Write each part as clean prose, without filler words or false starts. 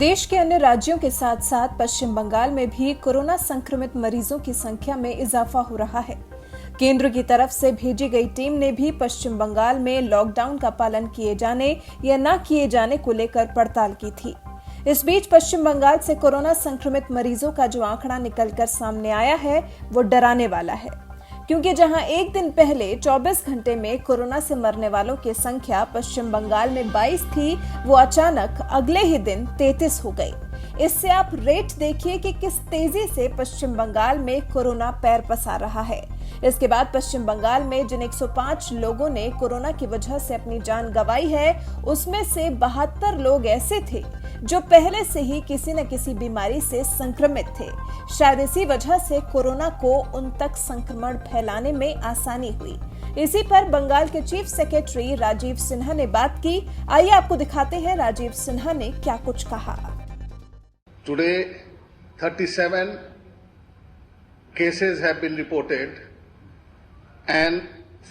देश के अन्य राज्यों के साथ साथ पश्चिम बंगाल में भी कोरोना संक्रमित मरीजों की संख्या में इजाफा हो रहा है। केंद्र की तरफ से भेजी गई टीम ने भी पश्चिम बंगाल में लॉकडाउन का पालन किए जाने या न किए जाने को लेकर पड़ताल की थी। इस बीच पश्चिम बंगाल से कोरोना संक्रमित मरीजों का जो आंकड़ा निकलकर सामने आया है वो डराने वाला है, क्योंकि जहां एक दिन पहले 24 घंटे में कोरोना से मरने वालों की संख्या पश्चिम बंगाल में 22 थी, वो अचानक अगले ही दिन 33 हो गई। इससे आप रेट देखिए कि किस तेजी से पश्चिम बंगाल में कोरोना पैर पसार रहा है। इसके बाद पश्चिम बंगाल में जिन 105 लोगों ने कोरोना की वजह से अपनी जान गंवाई है, उसमें से 72 लोग ऐसे थे जो पहले से ही किसी न किसी बीमारी से संक्रमित थे। शायद इसी वजह से कोरोना को उन तक संक्रमण फैलाने में आसानी हुई। इसी पर बंगाल के चीफ सेक्रेटरी राजीव सिन्हा ने बात की। आइए आपको दिखाते हैं राजीव सिन्हा ने क्या कुछ कहा। Today 37 cases have been reported and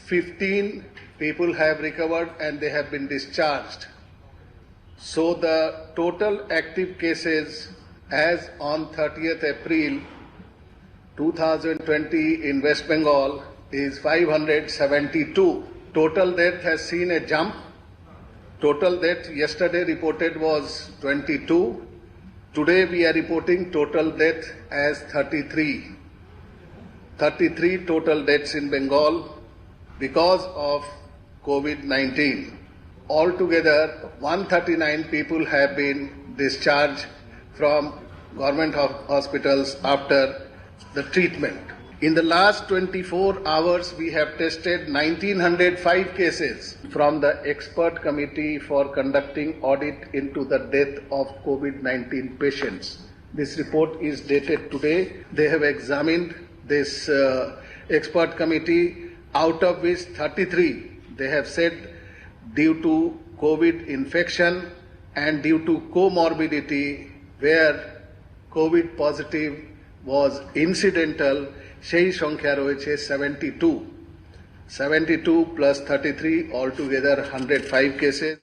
15 people have recovered and they have been discharged. So the total active cases as on 30th April 2020 in West Bengal is 572. Total death has seen a jump. Total death yesterday reported was 22. Today we are reporting total death as 33. 33 total deaths in Bengal because of COVID-19. Altogether, 139 people have been discharged from government hospitals after the treatment. In the last 24 hours, we have tested 1905 cases from the expert committee for conducting audit into the death of COVID-19 patients. This report is dated today. They have examined this expert committee, out of which 33, they have said due to COVID infection and due to comorbidity where COVID positive was incidental, সেই সংখ্যা রয়েছে 72 plus 33 altogether 105 cases.